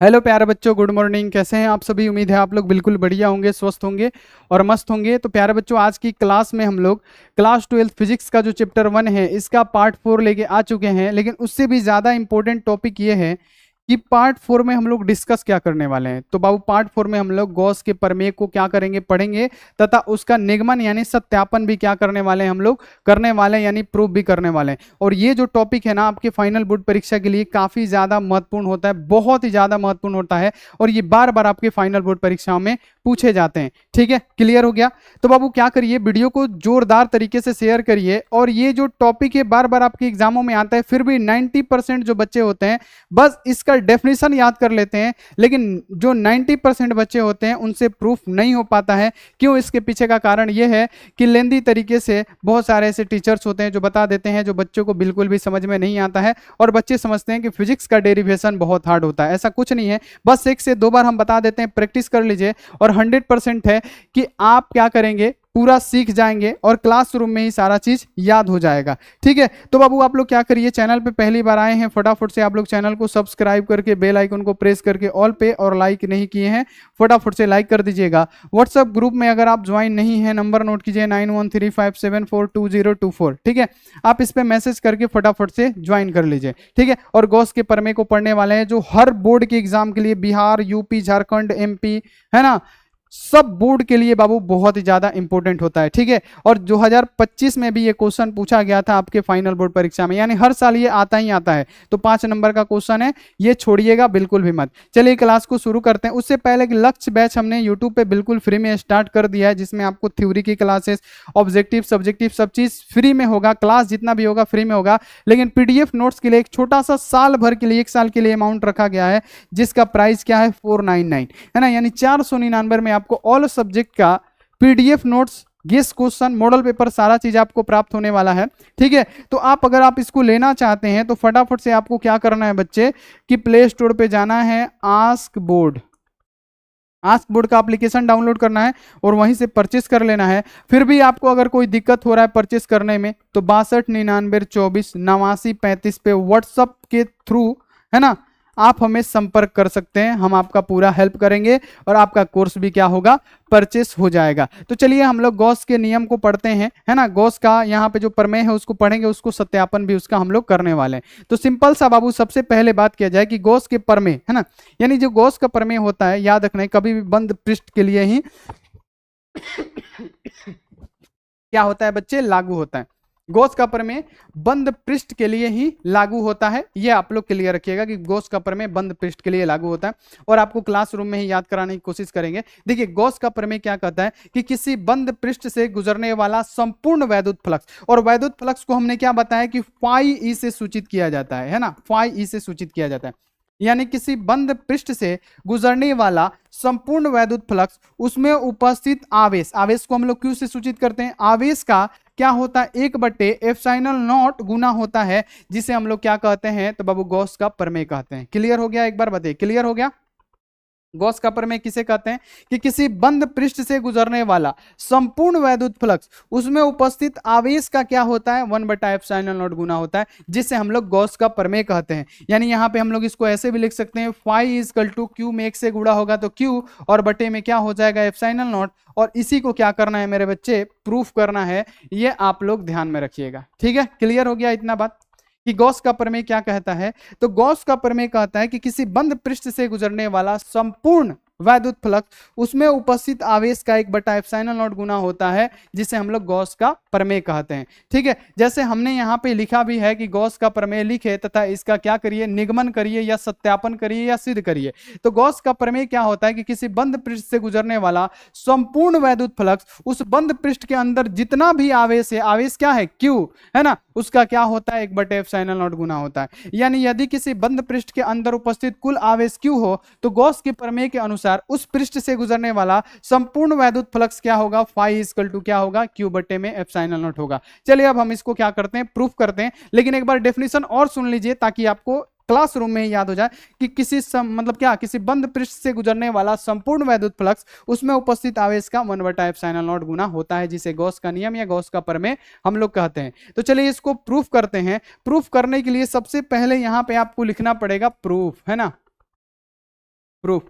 Hello प्यारे बच्चों, good morning. कैसे हैं आप सभी? उम्मीद है आप लोग बिल्कुल बढ़िया होंगे, स्वस्थ होंगे और मस्त होंगे। तो प्यारे बच्चों, आज की क्लास में हम लोग क्लास 12 फिजिक्स का जो चैप्टर 1 है इसका पार्ट 4 लेके आ चुके हैं। लेकिन उससे भी ज़्यादा इंपॉर्टेंट टॉपिक ये है कि पार्ट 4 में हम लोग डिस्कस क्या करने वाले हैं। तो बाबू, पार्ट 4 में हम लोग गॉस के प्रमेय को क्या करेंगे, पढ़ेंगे, तथा उसका निगमन यानी सत्यापन भी क्या करने वाले हैं, हम लोग करने वाले हैं, यानी प्रूफ भी करने वाले हैं। और ये जो टॉपिक है ना, आपके फाइनल बोर्ड परीक्षा के लिए काफी ज्यादा महत्वपूर्ण होता है, बहुत ही ज्यादा महत्वपूर्ण होता है। और ये बार बार आपके फाइनल बोर्ड परीक्षाओं में पूछे जाते हैं। ठीक है, क्लियर हो गया? तो बाबू क्या करिए, वीडियो को जोरदार तरीके से शेयर करिए। और ये जो टॉपिक है बार बार आपके एग्जामों में आता है, फिर भी 90% जो बच्चे होते हैं बस इसका डेफिनेशन याद कर लेते हैं, लेकिन जो 90% बच्चे होते हैं उनसे प्रूफ नहीं हो पाता है। क्यों? इसके पीछे का कारण यह है कि लेंदी तरीके से बहुत सारे ऐसे टीचर्स होते हैं जो बता देते हैं, जो बच्चों को बिल्कुल भी समझ में नहीं आता है। और बच्चे समझते हैं कि फिजिक्स का डेरिवेशन बहुत हार्ड होता है। ऐसा कुछ नहीं है, बस 1 से 2 बार हम बता देते हैं, प्रैक्टिस कर लीजिए और 100% है कि आप क्या करेंगे, पूरा सीख जाएंगे और क्लासरूम में ही सारा चीज याद हो जाएगा। ठीक है, तो बाबू आप लोग क्या करिए, चैनल पे पहली बार आए हैं, फटाफट से आप लोग चैनल को सब्सक्राइब करके बेल आइकन को प्रेस करके ऑल पे, और लाइक नहीं किए हैं फटाफट से लाइक कर दीजिएगा। व्हाट्सएप ग्रुप में अगर आप ज्वाइन नहीं है, नंबर नोट कीजिए 9135742024। ठीक है, आप इस पे मैसेज करके फटाफट से ज्वाइन कर लीजिए। ठीक है, और गॉस के प्रमेय को पढ़ने वाले हैं जो हर बोर्ड के एग्जाम के लिए, बिहार, यूपी, झारखंड, एमपी, है ना, सब बोर्ड के लिए बाबू बहुत ही ज्यादा इंपॉर्टेंट होता है। ठीक है, और 2025 में भी ये क्वेश्चन पूछा गया था आपके फाइनल बोर्ड परीक्षा में, यानी हर साल ये आता ही आता है। तो 5 नंबर का क्वेश्चन है, ये छोड़िएगा बिल्कुल भी मत। चलिए क्लास को शुरू करते हैं। उससे पहले कि लक्ष्य बैच हमने यूट्यूब पे बिल्कुल फ्री में स्टार्ट कर दिया है, जिसमें आपको थ्योरी की क्लासेस, ऑब्जेक्टिव, सब्जेक्टिव सब चीज फ्री में होगा। क्लास जितना भी होगा फ्री में होगा, लेकिन पीडीएफ नोट्स के लिए एक छोटा सा साल भर के लिए, 1 साल के लिए अमाउंट रखा गया है, जिसका प्राइस क्या है, 499, है ना, यानी 499 में आपको ऑल सब्जेक्ट का PDF notes, guess question, model paper, सारा चीज आपको प्राप्त होने वाला है। ठीक है, तो आप अगर आप इसको लेना चाहते हैं तो फटाफट से आपको क्या करना है बच्चे, कि प्ले स्टोर पे जाना है, आस्क बोर्ड, आस्क बोर्ड का एप्लीकेशन डाउनलोड करना है और वहीं से परचेस कर लेना है। फिर भी आपको अगर कोई दिक्कत हो रहा है परचेस करने में, तो 6299248935 पे व्हाट्सएप के थ्रू, है ना, आप हमें संपर्क कर सकते हैं। हम आपका पूरा हेल्प करेंगे और आपका कोर्स भी क्या होगा, परचेस हो जाएगा। तो चलिए हम लोग गॉस के नियम को पढ़ते हैं, है ना। गॉस का यहाँ पे जो प्रमेय है उसको पढ़ेंगे, उसको सत्यापन भी उसका हम लोग करने वाले हैं। तो सिंपल सा बाबू, सबसे पहले बात किया जाए कि गॉस के प्रमेय, है ना, यानी जो गॉस का प्रमेय होता है, याद रखना है, कभी भी बंद पृष्ठ के लिए ही क्या होता है बच्चे, लागू होता है। गॉस का प्रमेय बंद पृष्ठ के लिए ही लागू होता है। ये आप लोग क्लियर रखिएगा कि गॉस का प्रमेय बंद पृष्ठ के लिए लागू होता है, और आपको क्लासरूम में ही याद कराने की कोशिश करेंगे। देखिए गॉस का प्रमेय क्या कहता है कि किसी बंद पृष्ठ से गुजरने वाला संपूर्ण वैद्युत फ्लक्स, और वैद्युत फ्लक्स को हमने क्या बताया कि फाई ई से सूचित किया जाता है ना, फाई ई से सूचित किया जाता है। यानी किसी बंद पृष्ठ से गुजरने वाला संपूर्ण वैद्युत फ्लक्स, उसमें उपस्थित आवेश, आवेश को हम लोग क्यू से सूचित करते हैं, आवेश का क्या होता है, 1/ε0 गुना होता है, जिसे हम लोग क्या कहते हैं, तो बाबू गॉस का प्रमेय कहते हैं। क्लियर हो गया? एक बार बताइए, क्लियर हो गया? गॉस का प्रमेय किसे कहते हैं कि किसी बंद पृष्ठ से गुजरने वाला संपूर्ण वैद्युत फ्लक्स, उसमें उपस्थित आवेश का क्या होता है, 1/ε0 गुना होता है, जिसे हम लोग गॉस का प्रमेय कहते हैं। यानी यहाँ पे हम लोग इसको ऐसे भी लिख सकते हैं, phi is equal to Q में 1 से गुणा होगा तो क्यू, और बटे में क्या हो जाएगा, ε0। और इसी को क्या करना है मेरे बच्चे, प्रूफ करना है। ये आप लोग ध्यान में रखिएगा। ठीक है, क्लियर हो गया इतना बात कि गॉस का प्रमेय क्या कहता है? तो गॉस का प्रमेय कहता है कि किसी बंद पृष्ठ से गुजरने वाला संपूर्ण वैद्युत फ्लक्स, उसमें उपस्थित आवेश का 1/ε0 गुना होता है, जिसे हम लोग गॉस का प्रमेय कहते हैं। ठीक है, जैसे हमने यहाँ पे लिखा भी है कि गॉस का प्रमेय लिखे तथा इसका क्या करिए, निगमन करिए या सत्यापन करिए या सिद्ध करिए। तो गॉस का प्रमेय क्या होता है कि किसी बंद पृष्ठ से गुजरने वाला संपूर्ण वैद्युत फ्लक्स, उस बंद पृष्ठ के अंदर जितना भी आवेश है, आवेश क्या है, क्यू, है ना, उसका क्या होता है, 1/ε0 गुना होता है। यानी यदि किसी बंद पृष्ठ के अंदर उपस्थित कुल आवेश क्यू हो, तो गॉस के प्रमेय के अनुसार उस पृष्ठ से गुजरने वाला संपूर्ण वैद्युत फ्लक्स क्या होगा, फाई इक्वल टू क्या होगा, क्यू बटे में ε0 होगा। चलिए अब हम इसको क्या करते हैं, प्रूफ करते हैं। लेकिन एक बार डेफिनेशन और सुन लीजिए ताकि आपको क्लासरूम में ही याद हो जाए कि मतलब क्या, किसी बंद पृष्ठ से गुजरने वाला संपूर्ण वैद्युत फ्लक्स, उसमें उपस्थित आवेश का 1/ε0 गुना होता है, जिसे गॉस का नियम या गॉस का प्रमेय हम लोग कहते हैं। तो चलिए इसको प्रूफ करते हैं। प्रूफ करने के लिए सबसे पहले यहां पे आपको लिखना पड़ेगा प्रूफ, है ना। प्रूफ।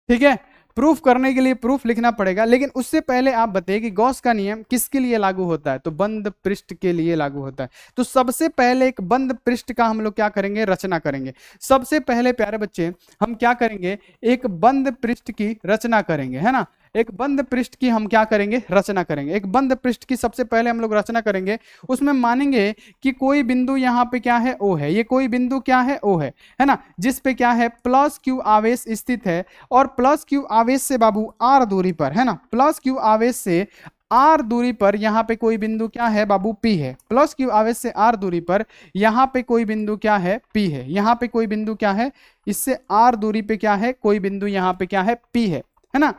ठीक है, प्रूफ करने के लिए प्रूफ लिखना पड़ेगा, लेकिन उससे पहले आप बताइए कि गॉस का नियम किसके लिए लागू होता है? तो बंद पृष्ठ के लिए लागू होता है। तो सबसे पहले एक बंद पृष्ठ का हम लोग क्या करेंगे? रचना करेंगे। सबसे पहले प्यारे बच्चे हम क्या करेंगे? एक बंद पृष्ठ की रचना करेंगे, है ना। एक बंद पृष्ठ की हम क्या करेंगे? रचना करेंगे। एक बंद पृष्ठ की सबसे पहले हम लोग रचना करेंगे। उसमें मानेंगे कि कोई बिंदु यहाँ पे क्या है? ओ है। ये कोई बिंदु क्या है? ओ है ना, जिस पे क्या है? प्लस क्यू आवेश स्थित है। और प्लस क्यू आवेश से बाबू आर दूरी पर, है ना, प्लस क्यू आवेश से आर दूरी पर यहाँ पे कोई बिंदु क्या है बाबू? पी है। प्लस क्यू आवेश से आर दूरी पर यहाँ पे कोई बिंदु क्या है? पी है। यहाँ पे कोई बिंदु क्या है? इससे आर दूरी पे क्या है? कोई बिंदु यहाँ पे क्या है? पी है ना।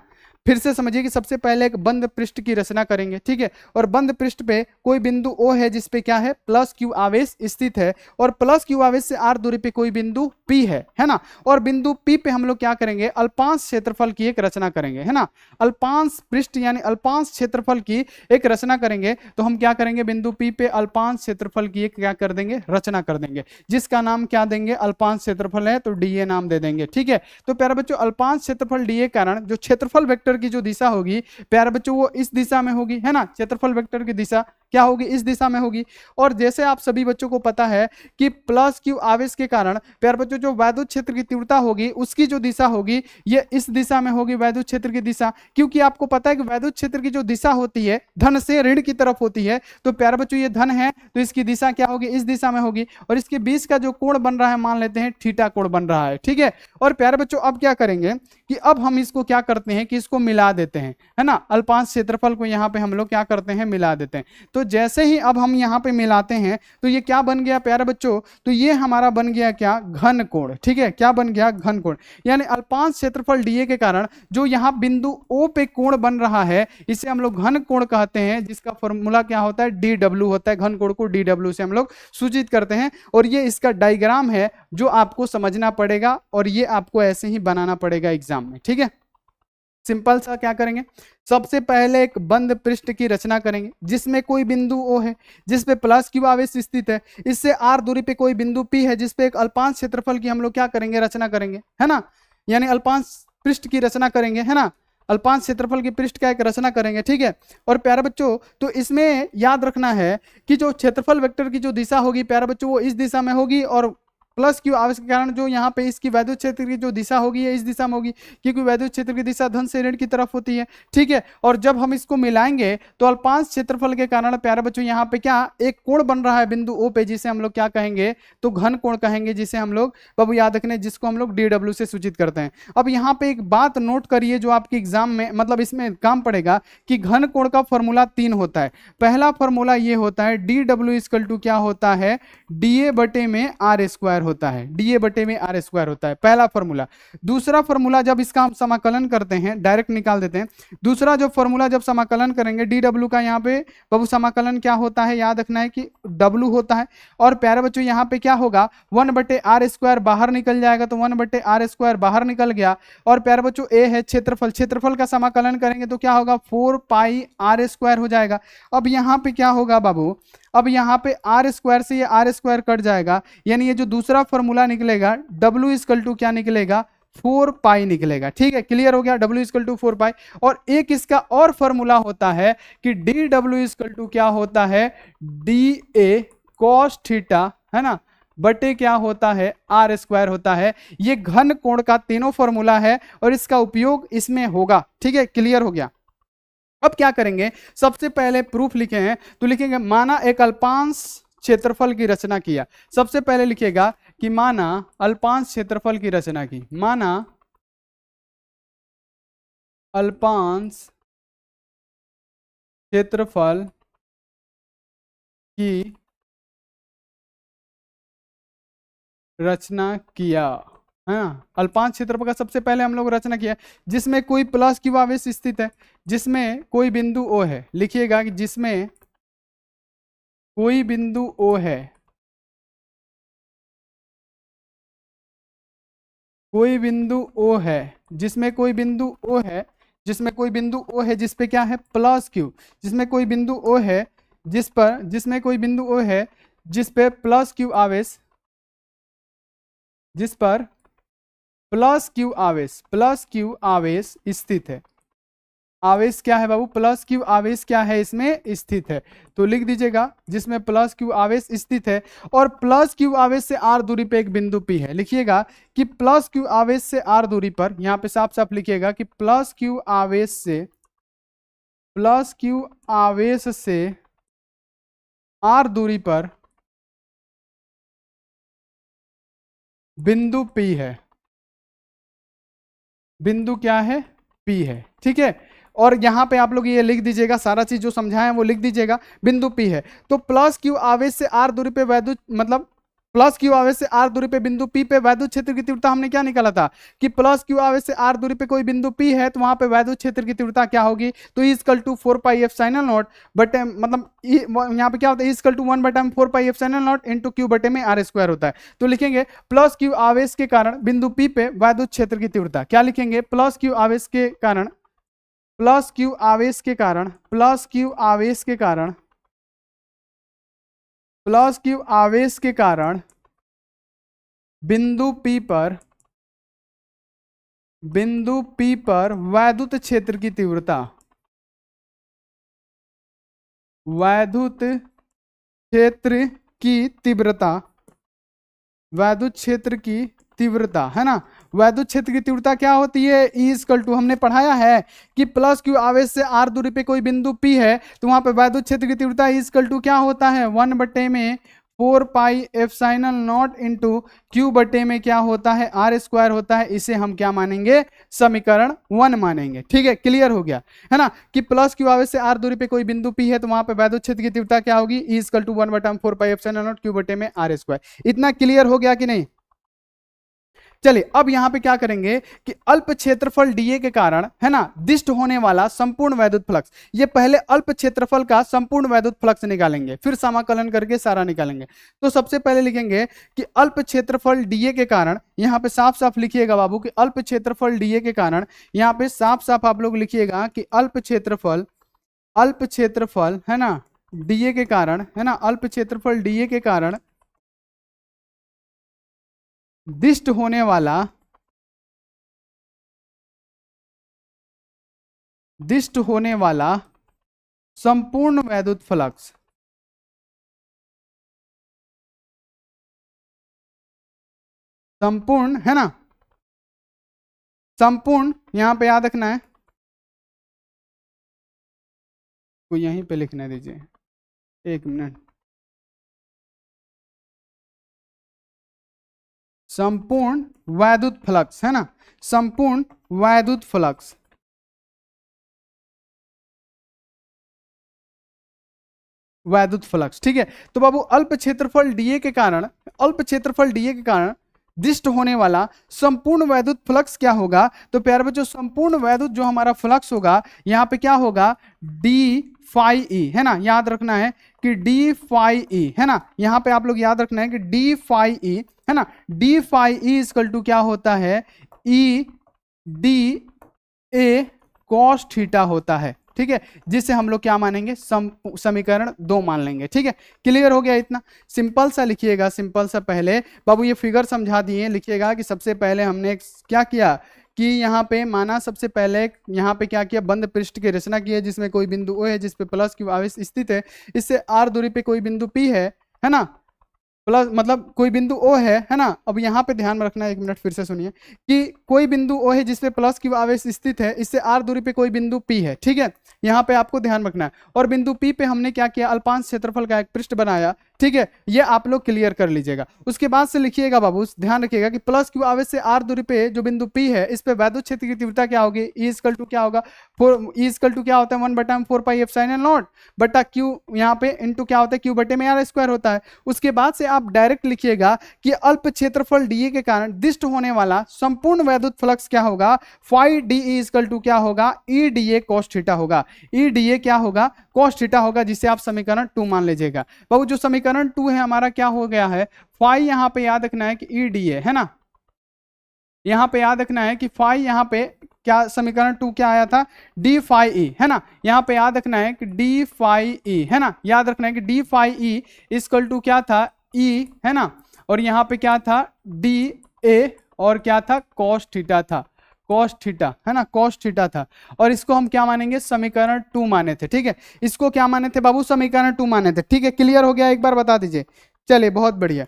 फिर से समझिए कि सबसे पहले एक बंद पृष्ठ की रचना करेंगे, ठीक है। और बंद पृष्ठ पे कोई बिंदु ओ है जिसपे क्या है? प्लस क्यू आवेश स्थित है। और प्लस क्यू आवेश से आर दूरी पे कोई बिंदु पी है ना। और बिंदु पी पे हम लोग क्या करेंगे? अल्पांश क्षेत्रफल की एक रचना करेंगे, है ना। अल्पांश पृष्ठ यानी अल्पांश क्षेत्रफल की एक रचना करेंगे। तो हम क्या करेंगे? बिंदु पी पे अल्पांश क्षेत्रफल की एक क्या कर देंगे? रचना कर देंगे, जिसका नाम क्या देंगे? अल्पांश क्षेत्रफल है तो डीए नाम दे देंगे, ठीक है। तो प्यारे बच्चों अल्पांश क्षेत्रफल डीए कारण जो क्षेत्रफल वेक्टर की जो दिशा होगी प्यारे बच्चों वो इस दिशा में होगी, है ना। क्षेत्रफल वेक्टर की दिशा क्या होगी? इस दिशा में होगी। और जैसे आप सभी बच्चों को पता है कि प्लस क्यू आवेश के कारण प्यारे बच्चों जो वैद्युत क्षेत्र की तीव्रता होगी उसकी जो दिशा होगी ये इस दिशा में होगी, वैद्युत क्षेत्र की दिशा। क्योंकि आपको पता है कि वैद्युत क्षेत्र की जो दिशा होती है धन से ऋण की तरफ होती है। तो प्यारे बच्चों ये धन है तो इसकी दिशा क्या होगी? इस दिशा में होगी। और इसके बीच का जो कोण बन रहा है मान लेते हैं थीटा कोण बन रहा है, ठीक है। और प्यारे बच्चों अब क्या करेंगे कि अब हम इसको क्या करते हैं कि इसको मिला देते हैं, है ना। अल्पांश क्षेत्रफल को यहाँ पे हम लोग क्या करते हैं? मिला देते हैं। तो जैसे ही अब हम यहाँ पे मिलाते हैं तो ये क्या बन गया प्यारे बच्चों? तो ये हमारा बन गया क्या? घन कोण, ठीक है। क्या बन गया? घन कोण। यानी अल्पांश क्षेत्रफल डीए के कारण जो यहाँ बिंदु ओ पे कोण बन रहा है इसे हम लोग घन कोण कहते हैं, जिसका फॉर्मूला क्या होता है? डी डब्ल्यू होता है। घन कोण को डी डब्ल्यू से हम लोग सूचित करते हैं। और ये इसका डायग्राम है जो आपको समझना पड़ेगा और ये आपको ऐसे ही बनाना पड़ेगा एग्जाम में, ठीक है। सिंपल सा क्या करेंगे? सबसे पहले एक बंद पृष्ठ की रचना करेंगे जिसमें कोई बिंदु ओ है जिसपे प्लस क्यू आवेश स्थित है। इससे आर दूरी पे कोई बिंदु पी है जिसपे एक अल्पांश क्षेत्रफल की हम लोग क्या करेंगे? रचना करेंगे, है ना। यानी अल्पांश पृष्ठ की रचना करेंगे, है ना। अल्पांश क्षेत्रफल की पृष्ठ का एक रचना करेंगे, ठीक है। और प्यारे बच्चों तो इसमें याद रखना है कि जो क्षेत्रफल वेक्टर की जो दिशा होगी प्यारे बच्चों वो इस दिशा में होगी। और प्लस क्यू आवेश के कारण जो यहाँ पे इसकी वैद्युत क्षेत्र की जो दिशा होगी ये इस दिशा में होगी, क्योंकि वैद्युत क्षेत्र की दिशा धन से ऋण की तरफ होती है, ठीक है। और जब हम इसको मिलाएंगे तो अल्पांश क्षेत्रफल के कारण प्यारे बच्चों यहाँ पे क्या एक कोण बन रहा है बिंदु ओ पे, जिसे हम लोग क्या कहेंगे? तो घन कोण कहेंगे, जिसे हम लोग बाबू याद रखने जिसको हम लोग डी डब्ल्यू से सूचित करते हैं। अब यहाँ पे एक बात नोट करिए जो आपके एग्जाम में मतलब इसमें काम पड़ेगा कि घन कोण का फॉर्मूला 3 होता है। पहला फॉर्मूला ये होता है डी डब्ल्यू इक्वल टू क्या होता है? डीए बटे में आर स्क्वायर होता है। डीए बटे में आर स्क्वायर होता है पहला फॉर्मूला। दूसरा फॉर्मूला जब इसका हम समाकलन करते हैं डायरेक्ट निकाल देते हैं। दूसरा जो फॉर्मूला जब समाकलन करेंगे डी डब्ल्यू का यहाँ पे बाबू समाकलन क्या होता है? याद रखना है कि डब्ल्यू होता है। और प्यारे बच्चों यहाँ पे क्या होगा? 1 बटे आर स्क्वायर बाहर निकल जाएगा, तो 1 बटे आर स्क्वायर बाहर निकल गया। और प्यारे बच्चों ए है क्षेत्रफल, क्षेत्रफल का समाकलन करेंगे तो क्या होगा? 4 पाई आर स्क्वायर हो जाएगा। अब यहाँ पे क्या होगा बाबू? अब यहाँ पे आर स्क्वायर से ये आर स्क्वायर कट जाएगा, यानी ये जो दूसरा फॉर्मूला निकलेगा W इक्वल टू क्या निकलेगा? 4 पाई निकलेगा, ठीक है। क्लियर हो गया? W इक्वल टू 4 पाई। और एक इसका और फॉर्मूला होता है कि डी डब्ल्यू इक्वल टू क्या होता है? डी ए कॉस थीटा, है ना, बटे क्या होता है? आर स्क्वायर होता है। ये घन कोण का तीनों फॉर्मूला है और इसका उपयोग इसमें होगा, ठीक है। क्लियर हो गया? अब क्या करेंगे? सबसे पहले प्रूफ लिखे हैं तो लिखेंगे माना एक अल्पांश क्षेत्रफल की रचना किया। सबसे पहले लिखिएगा कि माना अल्पांश क्षेत्रफल की रचना की। माना अल्पांश क्षेत्रफल की रचना किया, है ना। अल्पांश क्षेत्रफल का सबसे पहले हम लोग रचना किया जिसमें कोई प्लस क्यू आवेश स्थित है, जिसमें कोई बिंदु ओ है। लिखिएगा कि जिसमें कोई बिंदु ओ है, कोई बिंदु ओ है, जिसमें कोई बिंदु ओ है, जिसमें कोई बिंदु ओ है जिस पे क्या है? Plus Q. जिसमें कोई बिंदु ओ है जिसमें कोई बिंदु ओ है जिस पे प्लस क्यू आवेश, जिस पर प्लस क्यू आवेश स्थित है। आवेश क्या है बाबू? प्लस क्यू आवेश क्या है इसमें स्थित है। तो लिख दीजिएगा जिसमें प्लस क्यू आवेश स्थित है और प्लस क्यू आवेश से आर दूरी पे एक बिंदु पी है। लिखिएगा कि प्लस क्यू आवेश से आर दूरी पर, यहां पे साफ साफ लिखिएगा कि प्लस क्यू आवेश से आर दूरी पर बिंदु पी है। बिंदु क्या है? पी है। ठीक है, और यहां पे आप लोग ये लिख दीजिएगा, सारा चीज जो समझाए वो लिख दीजिएगा। बिंदु पी है तो प्लस क्यू आवेश से आर दूरी पे वैद्युत, मतलब प्लस क्यू आवेश से आर दूरी पे बिंदु पी पे वैद्युत क्षेत्र की तीव्रता हमने क्या निकाला था कि प्लस क्यू आवेश से आर दूरी पे कोई बिंदु पी है तो वहां पे वैद्युत क्षेत्र की तीव्रता क्या होगी? तो E equal to 4 pi epsilon naught बटे, मतलब यहाँ पे क्या होता है, ई इक्वल टू 1 बटे 4 pi epsilon naught into Q बटे में आर स्क्वायर होता है। तो लिखेंगे प्लस क्यू आवेश के कारण बिंदु पी पे वैद्युत क्षेत्र की तीव्रता क्या लिखेंगे? प्लस क्यू आवेश के कारण, प्लस क्यू आवेश के कारण, प्लस क्यू आवेश के कारण, प्लस क्यू आवेश के कारण बिंदु P पर वैद्युत क्षेत्र की तीव्रता, वैद्युत क्षेत्र की तीव्रता, वैद्युत क्षेत्र की तीव्रता है ना, वैद्युत क्षेत्र की तीव्रता क्या होती है? ई इक्वल टू, हमने पढ़ाया है कि प्लस क्यू आवेश से आर दूरी पे कोई बिंदु पी है तो वहां पे वैद्युत क्षेत्र की तीव्रता ई इक्वल टू क्या होता है? 1 बटे में 4 pi epsilon not into Q बटे में क्या होता है? आर स्क्वायर होता है। इसे हम क्या मानेंगे? समीकरण 1 मानेंगे। ठीक है, क्लियर हो गया है ना कि प्लस क्यू आवेश से आर दूरी पे कोई बिंदु पी है तो वहां पे वैद्युत क्षेत्र की तीव्रता क्या होगी? ई इक्वल टू 1 बटा 4 पाई एप्सिलॉन नॉट क्यू बटे में आर स्क्वायर। इतना क्लियर हो गया कि नहीं? चलिए अब यहां पे क्या करेंगे कि अल्प क्षेत्रफल डीए के कारण है ना दिष्ट होने वाला संपूर्ण वैद्युत फ्लक्स, ये पहले अल्प क्षेत्रफल का संपूर्ण वैद्युत फ्लक्स निकालेंगे फिर समाकलन करके सारा निकालेंगे। तो सबसे पहले लिखेंगे कि अल्प क्षेत्रफल डीए के कारण, यहां पे साफ साफ लिखिएगा बाबू कि अल्प क्षेत्रफल डीए के कारण, यहां पे साफ साफ आप लोग लिखिएगा कि अल्प क्षेत्रफल है ना डीए के कारण, है ना अल्प क्षेत्रफल डीए के कारण दिष्ट होने वाला संपूर्ण वैद्युत फ्लक्स, संपूर्ण है ना, संपूर्ण यहां पे याद रखना है, को यहीं पे लिखने दीजिए, एक मिनट। संपूर्ण वैद्युत फ्लक्स है ना, संपूर्ण वैद्युत फ्लक्स, वैद्युत फ्लक्स। ठीक है, तो बाबू अल्प क्षेत्रफल डीए के कारण, अल्प क्षेत्रफल डीए के कारण दिष्ट होने वाला संपूर्ण वैद्युत फ्लक्स क्या होगा? तो प्यारे बच्चों संपूर्ण वैद्युत जो हमारा फ्लक्स होगा यहां पे क्या होगा? डी फाई ई है ना, याद रखना है कि डी फाई ई है ना, यहां पे आप लोग याद रखना है कि डी फाई ई है ना, d phi E equal to क्या होता है? E D A cos theta होता है। ठीक है, जिसे हम लोग क्या मानेंगे? समीकरण 2 मान लेंगे। ठीक है, क्लियर हो गया? इतना सिंपल सा लिखिएगा, सिंपल सा। पहले बाबू ये फिगर समझा दिए, लिखिएगा कि सबसे पहले हमने क्या किया कि यहाँ पे माना, सबसे पहले यहाँ पे क्या किया? बंद पृष्ठ की रचना की है जिसमें कोई बिंदु ओ है जिसपे प्लस क्यू आवेश स्थित है, इससे आर दूरी पे कोई बिंदु पी है ना, प्लस मतलब कोई बिंदु ओ है ना। अब यहाँ पे ध्यान में रखना है, एक मिनट फिर से सुनिए कि कोई बिंदु ओ है जिसपे प्लस क्यू आवेश स्थित है, इससे आर दूरी पे कोई बिंदु पी है। ठीक है, यहाँ पे आपको ध्यान रखना है। और बिंदु पी पे हमने क्या किया? अल्पांश क्षेत्रफल का एक पृष्ठ बनाया। ठीक है, ये आप लोग क्लियर कर लीजिएगा। उसके बाद से लिखिएगा बाबू, ध्यान रखिएगा कि प्लस क्यू आवेश से आर दूरी पे जो बिंदु पी है इस पे वैद्युत क्षेत्र की तीव्रता क्या होगी? ई इक्वल टू क्या होगा? 4, ई इक्वल टू क्या होता है? 1 बटा 4 पाई एप्सिलॉन नॉट बटा क्यू, यहाँ पे इंटू क्या होता है? क्यू बटे में आर स्क्वायर होता है। उसके बाद से आप डायरेक्ट लिखिएगा कि अल्प क्षेत्रफल डीए के कारण दिष्ट होने वाला संपूर्ण वैद्युत फ्लक्स क्या होगा? फाई डी इक्वल टू क्या होगा? E D A cos theta होगा। ई डी ए क्या होगा? कॉस थीटा होगा, जिसे आप समीकरण 2 मान लीजिएगा। बाबू जो समीकरण 2 है हमारा क्या हो गया है? फाई यहाँ पे याद रखना है कि ई डी ए है ना, यहाँ पे याद रखना है कि फाई यहाँ पे क्या समीकरण 2 क्या आया था? डी फाई ई है ना, यहाँ पे याद रखना है कि डी फाई ई है ना, याद रखना है कि d phi E equal to क्या था? ई है ना, और यहाँ पे क्या था? डी ए और क्या था, कॉस थीटा था, कॉस थीटा है ना, कॉस थीटा था। और इसको हम क्या मानेंगे, समीकरण 2 माने थे। ठीक है, इसको क्या माने थे बाबू, समीकरण 2 माने थे। ठीक है, क्लियर हो गया, एक बार बता दीजिए। चलिए बहुत बढ़िया,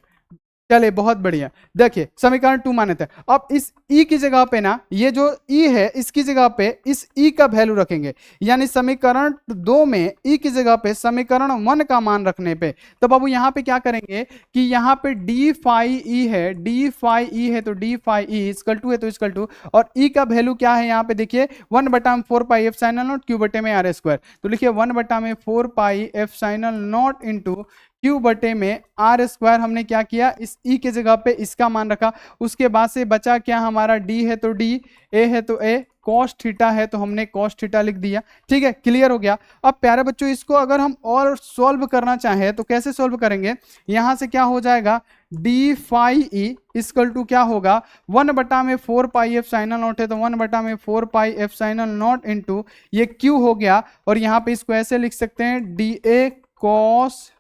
चलिए बहुत बढ़िया। देखिए समीकरण 2 माने थे। अब इस ई की जगह पे ना, ये जो ई है इसकी जगह पे इस ई का वैल्यू रखेंगे, यानी समीकरण 2 में ई की जगह पे समीकरण 1 का मान रखने पे, तो बाबू यहाँ पे क्या करेंगे कि यहाँ पे डी फाई ई है, डी फाई ई है तो d phi E equal to है तो इक्वल टू, और ई का वैल्यू क्या है यहाँ पे देखिए 1/4 pi epsilon not Q बटे में आर स्क्वायर, तो लिखिए 1/4 pi epsilon naught into Q बटे में आर स्क्वायर। हमने क्या किया, इस ई के जगह पे इसका मान रखा, उसके बाद से बचा क्या हमारा, डी है तो डी, ए है तो ए, कॉस थीटा है तो हमने कॉस थीटा लिख दिया। ठीक है, क्लियर हो गया। अब प्यारे बच्चों इसको अगर हम और सॉल्व करना चाहें तो कैसे सॉल्व करेंगे, यहां से क्या हो जाएगा, d phi E equal to क्या होगा, 1/4 पाई एफ साइनल नॉट है तो 1/4 pi epsilon naught into ये क्यू हो गया, और यहाँ पे इसको ऐसे लिख सकते हैं डी ए कॉस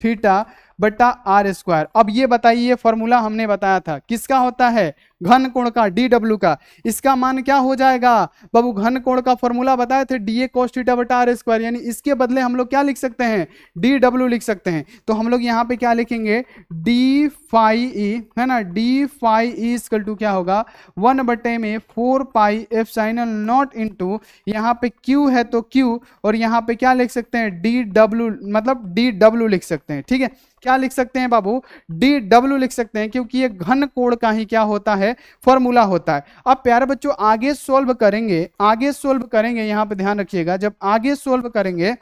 थीटा बटा आर स्क्वायर। अब ये बताइए, फॉर्मूला हमने बताया था किसका होता है, घन कोण का, डी डब्ल्यू का। इसका मान क्या हो जाएगा बाबू, घन कोण का फॉर्मूला बताए थे डी ए कॉस थीटा बटा आर स्क्वायर, यानी इसके बदले हम लोग क्या लिख सकते हैं, डी डब्ल्यू लिख सकते हैं। तो हम लोग यहाँ पे क्या लिखेंगे, डी फाई ई है ना, d phi E equal to क्या होगा 1/4 pi epsilon naught into यहाँ पे क्यू है तो क्यू, और यहाँ पे क्या लिख सकते हैं, डी डब्ल्यू, मतलब डी डब्ल्यू लिख सकते हैं। ठीक है, क्या लिख सकते हैं बाबू, डी डब्ल्यू लिख सकते हैं, क्योंकि ये घन कोण का ही क्या होता है, फॉर्मूला होता है। अब प्यारे बच्चों आगे सोल्व करेंगे, आगे सोल्व करेंगे, यहां पे ध्यान रखिएगा, जब आगे सोल्व करेंगे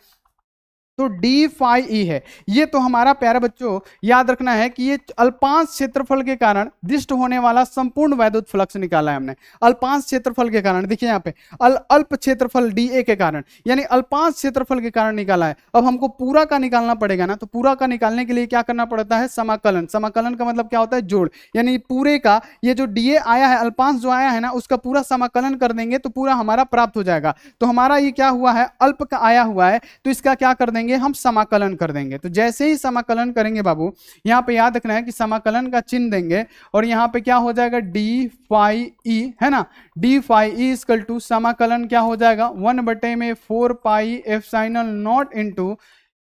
तो डी फाई ई है, ये तो हमारा प्यारे बच्चों याद रखना है कि ये अल्पांश क्षेत्रफल के कारण दिष्ट होने वाला संपूर्ण वैद्युत फ्लक्स निकाला है हमने, अल्पांश क्षेत्रफल के कारण। देखिए यहाँ पे अल्प क्षेत्रफल डी ए के कारण, यानी अल्पांश क्षेत्रफल के कारण निकाला है। अब हमको पूरा का निकालना पड़ेगा ना, तो पूरा का निकालने के लिए क्या करना पड़ता है, समाकलन। समाकलन का मतलब क्या होता है, जोड़, यानी पूरे का ये जो डी ए आया है, अल्पांश जो आया है ना, उसका पूरा समाकलन कर देंगे तो पूरा हमारा प्राप्त हो जाएगा। तो हमारा ये क्या हुआ है, अल्प का आया हुआ है, तो इसका क्या कर देंगे, हम समाकलन कर देंगे। तो जैसे ही समाकलन करेंगे बाबू, यहां पे याद रखना है कि समाकलन का चिन्ह देंगे, और यहां पे क्या हो जाएगा, डी फाई ई है ना, d phi E equal to समाकलन क्या हो जाएगा 1/4 pi epsilon naught into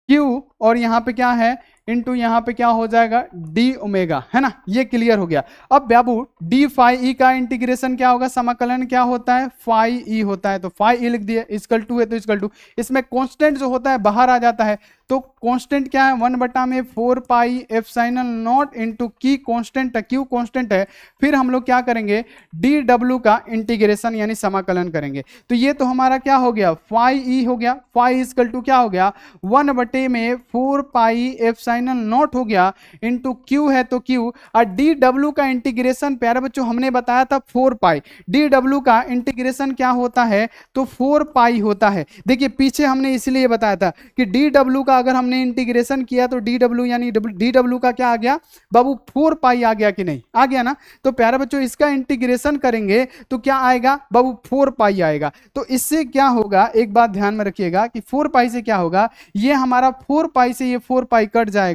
Q, और यहां पे क्या है, इंटू यहाँ पे क्या हो जाएगा, डी ओमेगा, है ना। ये क्लियर हो गया। अब बाबू डी फाई ई का इंटीग्रेशन क्या होगा, समाकलन क्या होता है, फाई ई होता है, तो फाई ई लिख दिए, इक्वल टू है तो इक्वल टू, इसमें कांस्टेंट जो होता है बाहर आ जाता है, तो कांस्टेंट क्या है, 1/4 pi epsilon naught into की कांस्टेंट है, क्यू कांस्टेंट है। फिर हम लोग क्या करेंगे, डी डब्ल्यू का इंटीग्रेशन यानी समाकलन करेंगे। तो ये तो हमारा क्या हो गया, फाई ई हो गया, फाई इक्वल टू क्या हो गया 1/4 पाई एफ साइनल नॉट हो गया इंटू क्यू है तो क्यू, और डी डब्ल्यू का इंटीग्रेशन प्यारे बच्चों हमने बताया था 4 पाई, डी डब्ल्यू का इंटीग्रेशन क्या होता है, तो 4 पाई होता है। देखिए पीछे हमने इसलिए बताया था कि डी डब्ल्यू का अगर हमने इंटीग्रेशन किया तो डी डब्ल्यू यानी डी डब्ल्यू का क्या आ गया बाबू, 4 पाई आ गया कि नहीं, आ गया ना। तो प्यारे बच्चों इसका इंटीग्रेशन करेंगे तो क्या आएगा बाबू, 4 पाई आएगा। तो इससे क्या होगा, एक बात ध्यान में रखिएगा कि 4 पाई से क्या होगा, ये हमारा 4 पाई से ये 4 पाई कट जाएगा,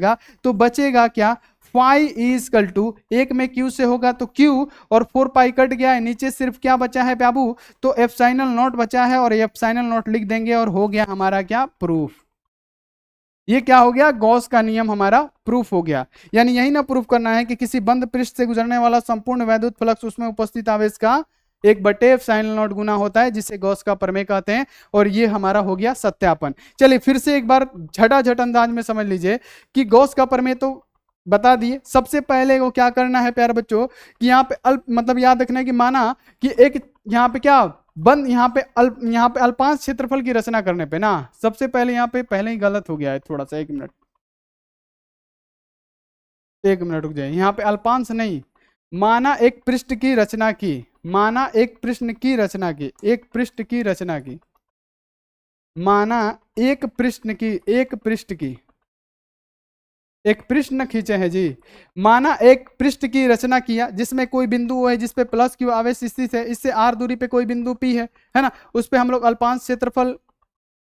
तो बचेगा क्या, फाई इक्वल टू, एक में क्यू से होगा तो क्यू, और 4 पाई कट गया है, नीचे सिर्फ क्या बचा है बाबू, तो एप्सिलॉन नॉट बचा है, और एप्सिलॉन नॉट लिख देंगे, और हो गया हमारा क्या, प्रूफ। ये क्या हो गया, गॉस का नियम हमारा प्रूफ हो गया। यानी यही ना प्रूफ करना है कि किसी बंद पृष्ठ से गुजरने वाला संपूर्ण वैद्युत फ्लक्स उसमें उपस्थित आवेश का 1/ε0 गुना होता है, जिसे गॉस का प्रमेय कहते हैं। और ये हमारा हो गया सत्यापन। चलिए फिर से एक बार झटाझट अंदाज में समझ लीजिए कि गॉस का प्रमेय तो बता दिए। सबसे पहले वो क्या करना है प्यारे बच्चों कि यहाँ पे अल्प, मतलब याद रखना है कि माना कि एक यहाँ पे क्या बंद, यहाँ पे अल्पांश क्षेत्रफल की रचना करने पे ना, सबसे पहले यहाँ पे पहले ही गलत हो गया है थोड़ा सा, एक मिनट रुक जाए। यहाँ पे अल्पांश नहीं, माना एक पृष्ठ की रचना की, माना एक पृष्ठ की रचना की, एक पृष्ठ की रचना की, माना एक पृष्ठ की, एक पृष्ठ की, एक पृष्ठ न खींचे हैं जी, माना एक पृष्ठ की रचना किया जिसमें कोई बिंदु है जिसपे प्लस क्यू आवेश स्थित है, इससे आर दूरी पे कोई बिंदु पी है ना, उस पे हम लोग अल्पांश क्षेत्रफल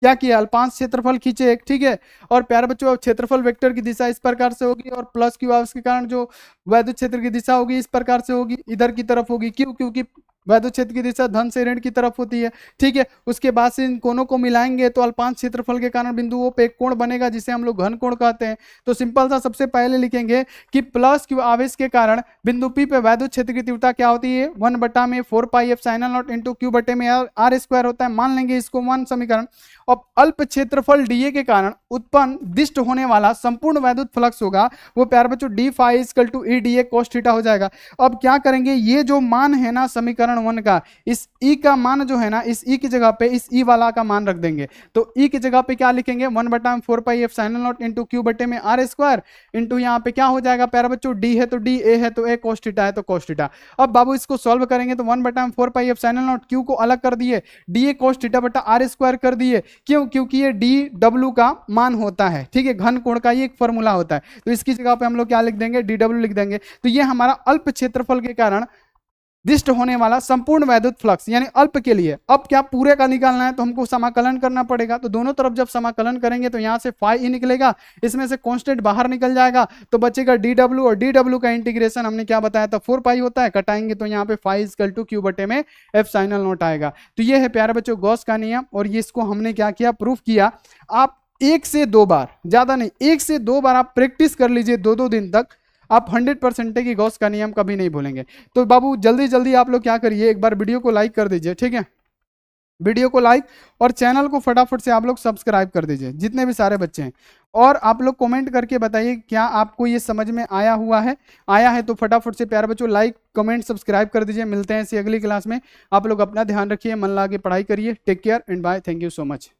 क्या किया, अल्पांश क्षेत्रफल खींचे एक, ठीक है। और प्यारे बच्चों अब क्षेत्रफल वेक्टर की दिशा इस प्रकार से होगी और प्लस क्यू आवेश के कारण जो वैद्युत क्षेत्र की दिशा होगी इस प्रकार से होगी, इधर की तरफ होगी। क्यों, क्योंकि वैद्युत क्षेत्र की दिशा धन से ऋण की तरफ होती है, ठीक है। उसके बाद से इन कोनों को मिलाएंगे तो अल्पांश क्षेत्रफल के कारण बिंदुओं पे एक कोण बनेगा जिसे हम लोग घन कोण कहते हैं। तो सिंपल सा सबसे पहले लिखेंगे कि प्लस क्यू आवेश के कारण बिंदु पी पे वैद्युत क्षेत्र की तीव्रता क्या होती है, 1/4πε0 इंटू क्यू बटे में आर स्क्वायर होता है। मान लेंगे इसको 1 समीकरण। अब अल्प क्षेत्रफल डीए के कारण उत्पन्न दिष्ट होने वाला संपूर्ण वैद्युत फ्लक्स होगा वो प्यारे बच्चों d phi equal to E D A cos theta हो जाएगा। अब क्या करेंगे, ये जो मान है ना समीकरण 1 का, इस ई का मान जो है ना, इस ई की जगह पे इस ई वाला का मान रख देंगे। तो ई की जगह पे क्या लिखेंगे, 1/4πε0 इंटू क्यू बटे में आर स्क्वायर इंटू यहाँ पे क्या हो जाएगा प्यारे बच्चों, डी है तो डी, ए है तो ए, कोस थीटा है तो कोस थीटा। अब बाबू इसको सॉल्व करेंगे तो 1/4πε0 क्यू को अलग कर दिए, डी ए कोस थीटा बटा आर स्क्वायर कर दिए। क्यों, क्योंकि ये डी डब्ल्यू का मान होता है, ठीक है, घन कोण का ये एक फॉर्मूला होता है। तो इसकी जगह पे हम लोग क्या लिख देंगे, डी डब्ल्यू लिख देंगे। तो ये हमारा अल्प क्षेत्रफल के कारण दिष्ट होने वाला संपूर्ण वैद्युत फ्लक्स यानी अल्प के लिए। अब क्या पूरे का निकालना है तो हमको समाकलन करना पड़ेगा। तो दोनों तरफ जब समाकलन करेंगे तो यहां से फाई ई निकलेगा, इसमें से कांस्टेंट बाहर निकल जाएगा तो बचेगा डी डब्ल्यू, और डी डब्ल्यू का इंटीग्रेशन हमने क्या बताया था 4 पाई होता है, कटाएंगे तो यहाँ पे फाई इक्वल टू क्यू बटे में एफ साइनल नोट आएगा। तो ये है प्यारे बच्चों गॉस का नियम, और ये इसको हमने क्या किया, प्रूफ किया। आप 1 से 2 बार, ज्यादा नहीं, 1 से 2 बार आप प्रैक्टिस कर लीजिए 2-2 दिन तक, आप 100% की गॉस का नियम कभी नहीं भूलेंगे। तो बाबू जल्दी जल्दी आप लोग क्या करिए, एक बार वीडियो को लाइक कर दीजिए, ठीक है, वीडियो को लाइक, और चैनल को फटाफट से आप लोग सब्सक्राइब कर दीजिए जितने भी सारे बच्चे हैं। और आप लोग कमेंट करके बताइए क्या आपको ये समझ में आया हुआ है, आया है तो फटाफट से प्यारे बच्चों लाइक कमेंट सब्सक्राइब कर दीजिए। मिलते हैं इसी अगली क्लास में, आप लोग अपना ध्यान रखिए, मन लगा के पढ़ाई करिए। Take care and bye, thank you so much.